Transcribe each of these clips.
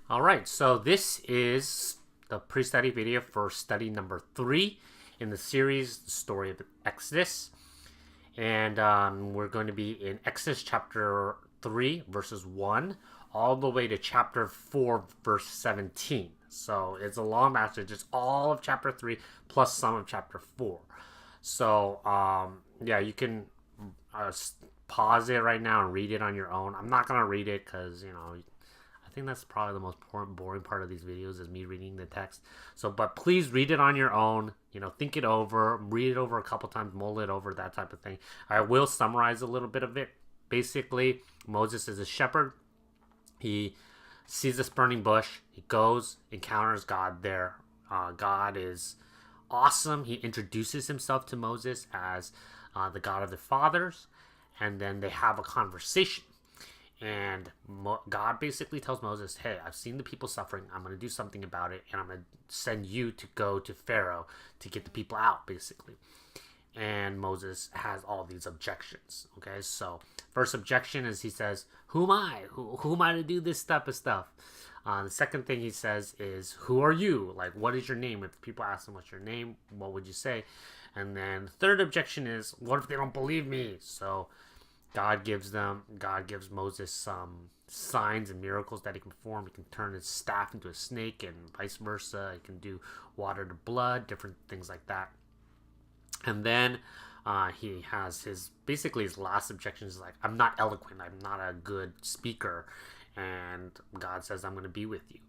All right, so this is the pre-study video for study number 3 in the series, The Story of Exodus. And we're going to be in Exodus chapter 3, verses 1, all the way to chapter 4, verse 17. So it's a long passage. It's all of chapter 3 plus some of chapter 4. So, you can pause it right now and read it on your own. I'm not going to read it because, I think that's probably the most boring part of these videos is me reading the text. So, but please read it on your own. Think it over, read it over a couple times, mull it over, that type of thing. I will summarize a little bit of it. Basically, Moses is a shepherd. He sees this burning bush. He goes, encounters God there. God is awesome. He introduces himself to Moses as the God of their fathers. And then they have a conversation. And God basically tells Moses, hey, I've seen the people suffering. I'm going to do something about it. And I'm going to send you to go to Pharaoh to get the people out, basically. And Moses has all these objections. Okay, so first objection is he says, who am I? Who am I to do this type of stuff? The second thing he says is, who are you? Like, what is your name? If people ask him, what's your name? What would you say? And then the third objection is, what if they don't believe me? So God gives Moses some signs and miracles that he can perform. He can turn his staff into a snake and vice versa. He can do water to blood, different things like that. And then he has his last objection is like, I'm not eloquent. I'm not a good speaker. And God says, I'm going to be with you.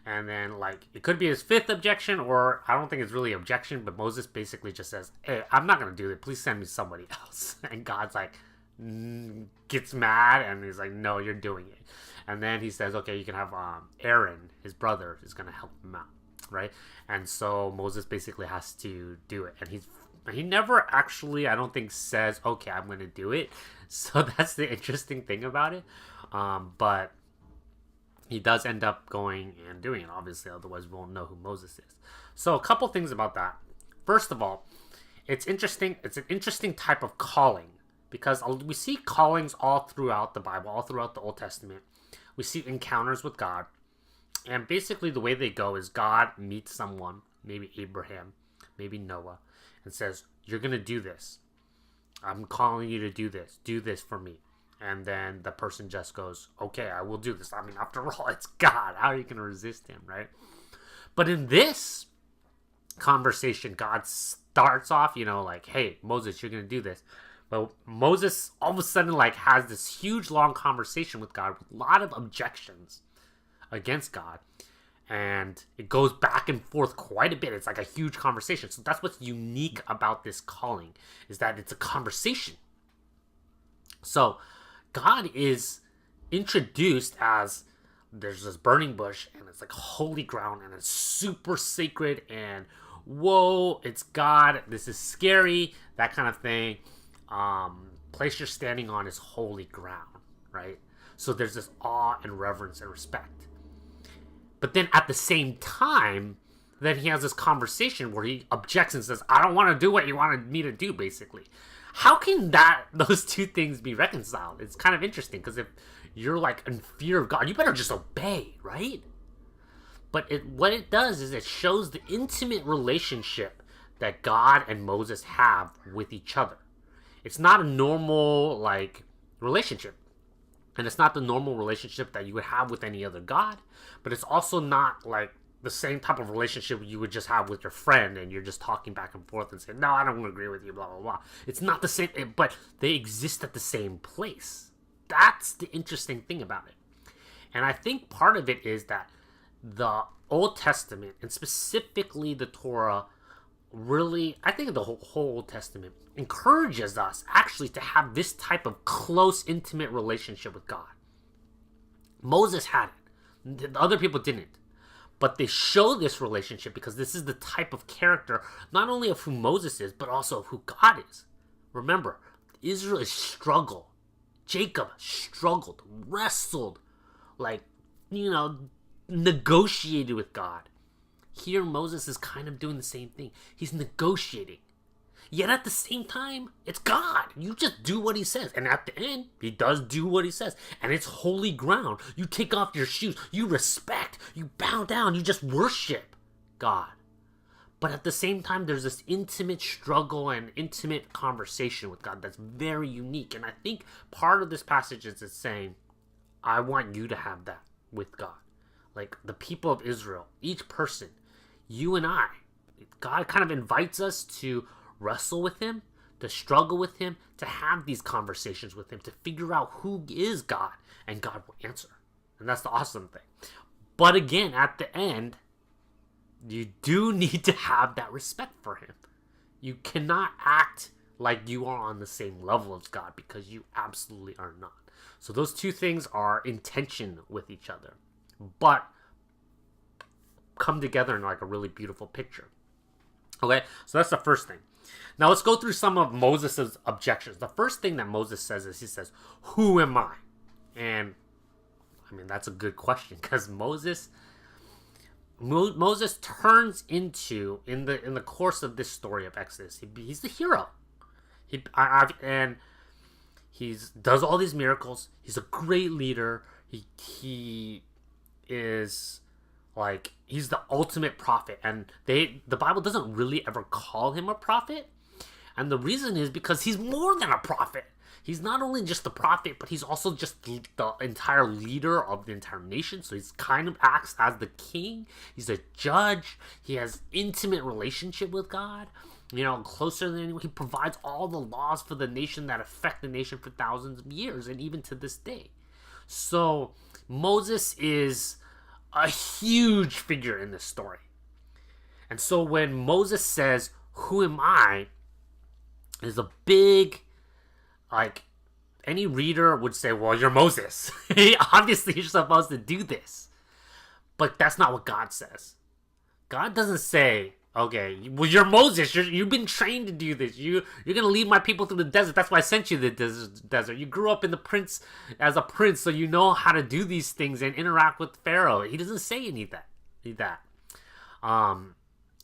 And then, it could be his fifth objection, or I don't think it's really objection, but Moses basically just says, hey, I'm not going to do it. Please send me somebody else. And God's like, gets mad, and he's like, no, you're doing it. And then he says, okay, you can have Aaron, his brother, is going to help him out, right? And so Moses basically has to do it. And he never actually, I don't think, says, okay, I'm going to do it. So that's the interesting thing about it. But he does end up going and doing it, obviously, otherwise we won't know who Moses is. So a couple things about that. First of all, it's interesting. It's an interesting type of calling, because we see callings all throughout the Bible, all throughout the Old Testament. We see encounters with God. And basically the way they go is God meets someone, maybe Abraham, maybe Noah, and says, you're going to do this. I'm calling you to do this. Do this for me. And then the person just goes, okay, I will do this. I mean, after all, it's God. How are you going to resist him, right? But in this conversation, God starts off, hey, Moses, you're going to do this. But Moses all of a sudden has this huge long conversation with God with a lot of objections against God. And it goes back and forth quite a bit. It's like a huge conversation. So that's what's unique about this calling, is that it's a conversation. So God is introduced as there's this burning bush, and it's like holy ground, and it's super sacred, and whoa, it's God. This is scary, that kind of thing. Place you're standing on is holy ground, right? So there's this awe and reverence and respect. But then at the same time, then he has this conversation where he objects and says, I don't want to do what you wanted me to do, basically. How can those two things be reconciled? It's kind of interesting, because if you're in fear of God, you better just obey, right? But what it does is it shows the intimate relationship that God and Moses have with each other. It's not a normal, relationship. And it's not the normal relationship that you would have with any other God. But it's also not, the same type of relationship you would just have with your friend, and you're just talking back and forth and saying, no, I don't agree with you, blah, blah, blah. It's not the same, but they exist at the same place. That's the interesting thing about it. And I think part of it is that the Old Testament, and specifically the Torah, really, I think the whole Old Testament encourages us actually to have this type of close, intimate relationship with God. Moses had it. The other people didn't. But they show this relationship because this is the type of character, not only of who Moses is, but also of who God is. Remember, Israel struggled. Jacob struggled, wrestled, negotiated with God. Here, Moses is kind of doing the same thing. He's negotiating. Yet at the same time, it's God. You just do what he says. And at the end, he does do what he says. And it's holy ground. You take off your shoes. You respect. You bow down. You just worship God. But at the same time, there's this intimate struggle and intimate conversation with God that's very unique. And I think part of this passage is it's saying, I want you to have that with God. Like the people of Israel, each person, you and I, God kind of invites us to wrestle with him, to struggle with him, to have these conversations with him, to figure out who is God, and God will answer. And that's the awesome thing. But again, at the end, you do need to have that respect for him. You cannot act like you are on the same level as God, because you absolutely are not. So those two things are in tension with each other, but come together in like a really beautiful picture. Okay, so that's the first thing. Now let's go through some of Moses' objections. The first thing that Moses says is, he says, who am I? And I mean, that's a good question, because Moses turns into, in the course of this story of Exodus, he's the hero. He does all these miracles. He's a great leader. He is like, he's the ultimate prophet. And the Bible doesn't really ever call him a prophet. And the reason is because he's more than a prophet. He's not only just the prophet, but he's also just the entire leader of the entire nation. So he's kind of acts as the king. He's a judge. He has intimate relationship with God, closer than anyone. He provides all the laws for the nation that affect the nation for thousands of years, and even to this day. So Moses is a huge figure in this story. And so when Moses says, who am I? Is a big, like, any reader would say, well, you're Moses. Obviously, you're supposed to do this. But that's not what God says. God doesn't say, okay, well, you're Moses. You've been trained to do this. You're going to lead my people through the desert. That's why I sent you to the desert. You grew up as a prince, so you know how to do these things and interact with Pharaoh. He doesn't say any of that.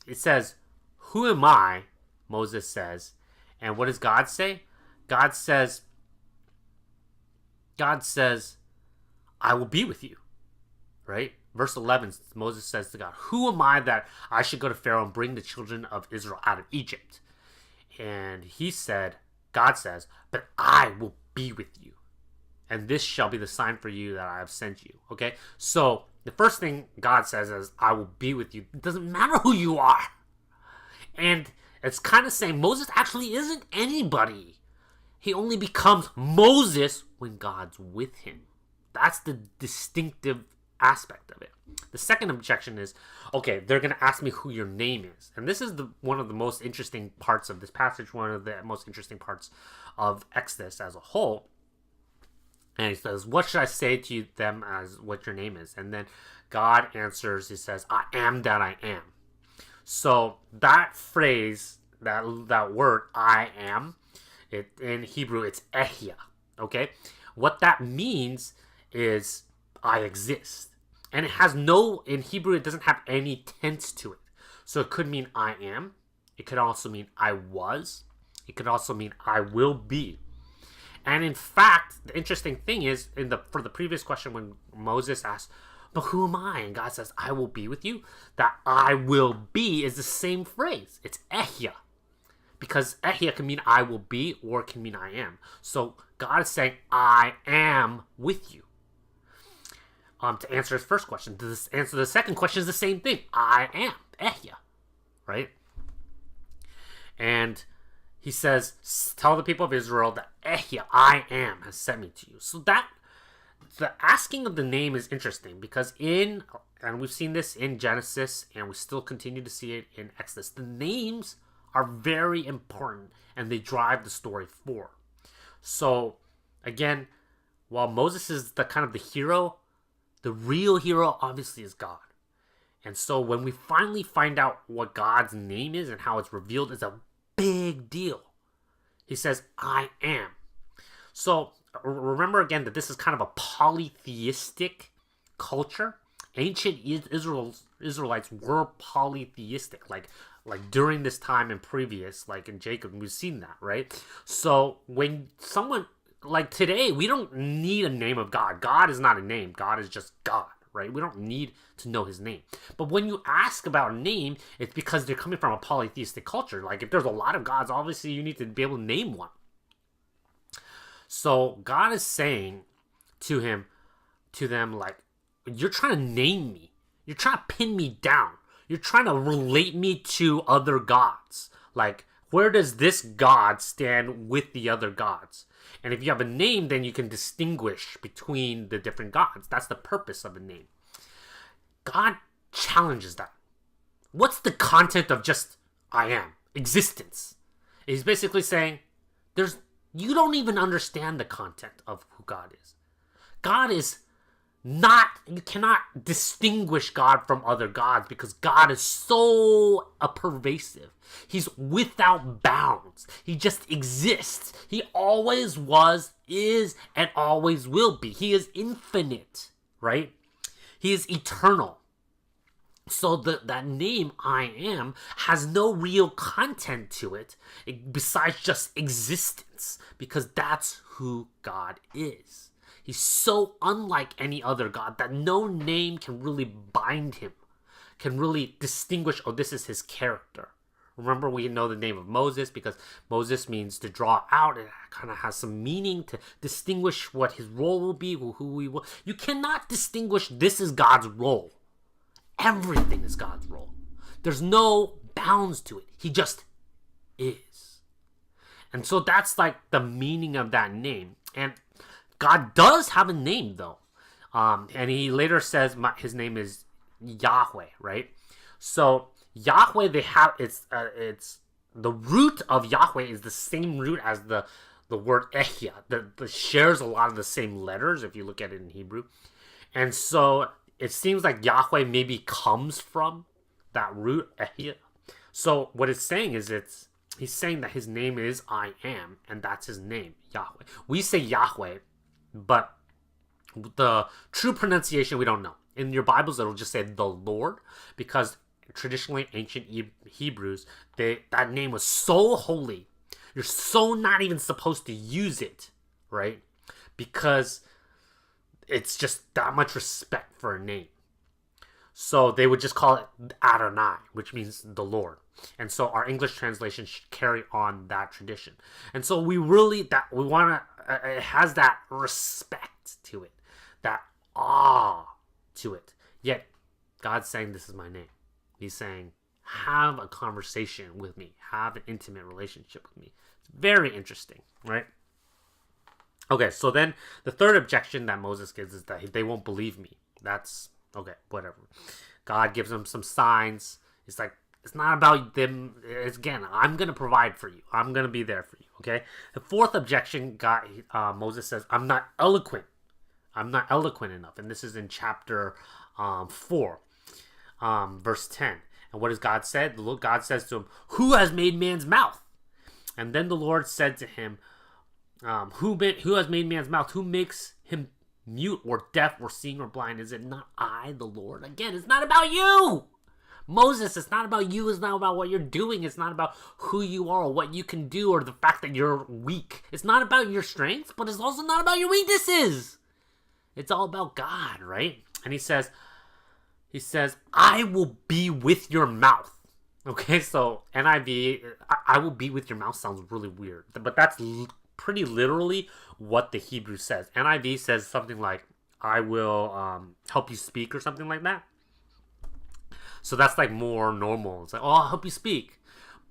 It says, who am I? Moses says. And what does God say? God says, I will be with you. Right? Verse 11, Moses says to God, who am I that I should go to Pharaoh and bring the children of Israel out of Egypt? And God says, but I will be with you. And this shall be the sign for you that I have sent you. Okay? So the first thing God says is, I will be with you. It doesn't matter who you are. And it's kind of saying Moses actually isn't anybody. He only becomes Moses when God's with him. That's the distinctive aspect of it. The second objection is, okay, they're going to ask me who your name is. And this is one of the most interesting parts of this passage, one of the most interesting parts of Exodus as a whole. And he says, what should I say to them as what your name is? And then God answers, he says, I am that I am. So that phrase, that word, I am, in Hebrew, it's ehya, okay? What that means is I exist. And it has in Hebrew, it doesn't have any tense to it. So it could mean I am. It could also mean I was. It could also mean I will be. And in fact, the interesting thing is, for the previous question when Moses asked, but who am I? And God says, I will be with you. That I will be is the same phrase. It's ehya. Because ehya can mean I will be, or it can mean I am. So God is saying, I am with you. To answer his first question. To answer the second question is the same thing. I am. Ehya. Right? And he says, tell the people of Israel that ehya, I am, has sent me to you. So that the asking of the name is interesting, because and we've seen this in Genesis, and we still continue to see it in Exodus, the names are very important, and they drive the story forward. So, again, while Moses is the kind of the hero, the real hero obviously is God. And so when we finally find out what God's name is and how it's revealed, it's a big deal. He says, I am. So remember again that this is kind of a polytheistic culture. Ancient Israelites were polytheistic. Like like during this time and previous, like in Jacob, we've seen that, right? So when someone, like today, we don't need a name of God. God is not a name. God is just God, right? We don't need to know his name. But when you ask about a name, it's because they're coming from a polytheistic culture. Like if there's a lot of gods, obviously you need to be able to name one. So God is saying to them, like, you're trying to name me. You're trying to pin me down. You're trying to relate me to other gods. Like, where does this God stand with the other gods? And if you have a name, then you can distinguish between the different gods. That's the purpose of a name. God challenges that. What's the content of just I am? Existence. He's basically saying, you don't even understand the content of who God is. God is not, you cannot distinguish God from other gods because God is so pervasive. He's without bounds. He just exists. He always was, is, and always will be. He is infinite, right? He is eternal. So that name, I am, has no real content to it besides just existence, because that's who God is. He's so unlike any other God that no name can really bind him, can really distinguish, oh, this is his character. Remember, we know the name of Moses because Moses means to draw out. It kind of has some meaning to distinguish what his role will be, who he will. You cannot distinguish this is God's role. Everything is God's role. There's no bounds to it. He just is. And so that's like the meaning of that name. And God does have a name, though. And he later says his name is Yahweh, right? So Yahweh, it's the root of Yahweh is the same root as the word Ehya. The shares a lot of the same letters if you look at it in Hebrew. And so it seems like Yahweh maybe comes from that root Ehya. So what it's saying is he's saying that his name is I am, and that's his name, Yahweh. We say Yahweh, but the true pronunciation we don't know. In your Bibles, it'll just say the Lord, because traditionally ancient Hebrews, that name was so holy. You're so not even supposed to use it, right? Because it's just that much respect for a name. So they would just call it Adonai, which means the Lord. And so our English translation should carry on that tradition. And so it has that respect to it, that awe to it. Yet God's saying, this is my name. He's saying, have a conversation with me. Have an intimate relationship with me. It's very interesting, right? Okay, so then the third objection that Moses gives is that they won't believe me. That's, okay, whatever. God gives them some signs. It's like, it's not about them. It's, again, I'm going to provide for you. I'm going to be there for you, okay? The fourth objection, Moses says, I'm not eloquent. I'm not eloquent enough. And this is in chapter 4, verse 10. And what has God said? God says to him, who has made man's mouth? And then the Lord said to him, who has made man's mouth? Who makes him mute or deaf or seeing or blind? Is it not I, the Lord? Again, it's not about you. Moses, it's not about you. It's not about what you're doing. It's not about who you are or what you can do or the fact that you're weak. It's not about your strengths, but it's also not about your weaknesses. It's all about God, right? And he says, I will be with your mouth. Okay, so NIV, I will be with your mouth sounds really weird. But that's pretty literally what the Hebrew says. NIV says something like, I will help you speak or something like that. So that's like more normal. It's like, oh, I'll help you speak.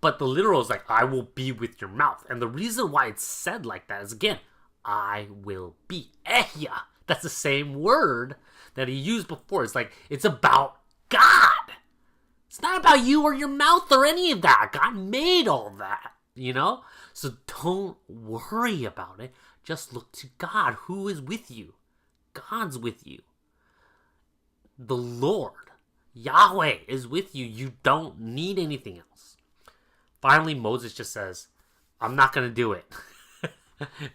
But the literal is like, I will be with your mouth. And the reason why it's said like that is, again, I will be. Ehya. That's the same word that he used before. It's like, it's about God. It's not about you or your mouth or any of that. God made all that, you know? So don't worry about it. Just look to God. Who is with you? God's with you. The Lord, Yahweh, is with you. You don't need anything else. Finally, Moses just says, I'm not going to do it.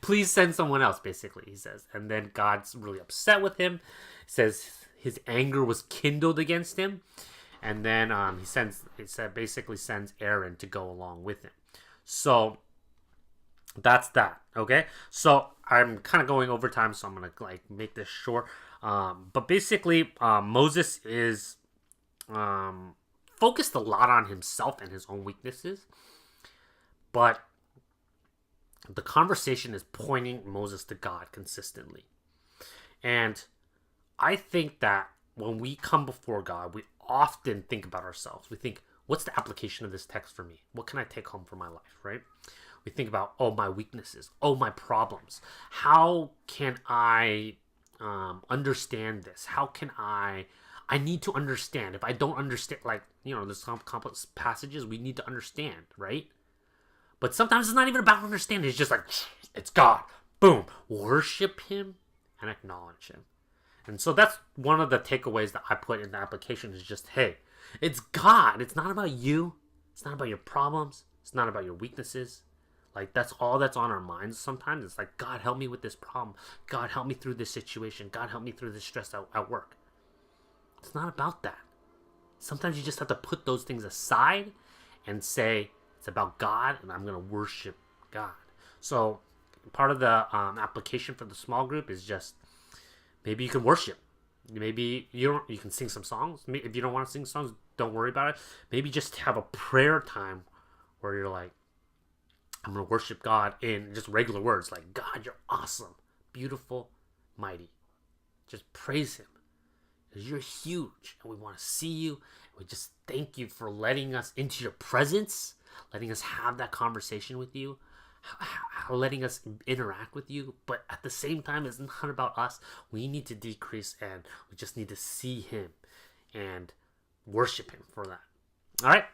Please send someone else, basically, he says. And then God's really upset with him. He says his anger was kindled against him. and then basically sends Aaron to go along with him. So that's that. Okay, so I'm kind of going over time, so I'm gonna like make this short. But basically, Moses is focused a lot on himself and his own weaknesses, but the conversation is pointing Moses to God consistently. And I think that when we come before God, we often think about ourselves. We think, what's the application of this text for me? What can I take home for my life, right? We think about, oh, my weaknesses, oh, my problems. How can I understand this? How can I need to understand. If I don't understand, like, there's some complex passages we need to understand, right? But sometimes it's not even about understanding. It's just like, it's God. Boom. Worship him and acknowledge him. And so that's one of the takeaways that I put in the application is just, hey, it's God. It's not about you. It's not about your problems. It's not about your weaknesses. Like, that's all that's on our minds sometimes. It's like, God, help me with this problem. God, help me through this situation. God, help me through this stress at work. It's not about that. Sometimes you just have to put those things aside and say, it's about God, and I'm going to worship God. So part of the application for the small group is just, maybe you can worship. Maybe you can sing some songs. If you don't want to sing songs, don't worry about it. Maybe just have a prayer time where you're like, I'm going to worship God in just regular words. Like, God, you're awesome, beautiful, mighty. Just praise him. Because you're huge, and we want to see you. We just thank you for letting us into your presence, letting us have that conversation with you, letting us interact with you. But at the same time, it's not about us. We need to decrease, and we just need to see him and worship him for that. All right?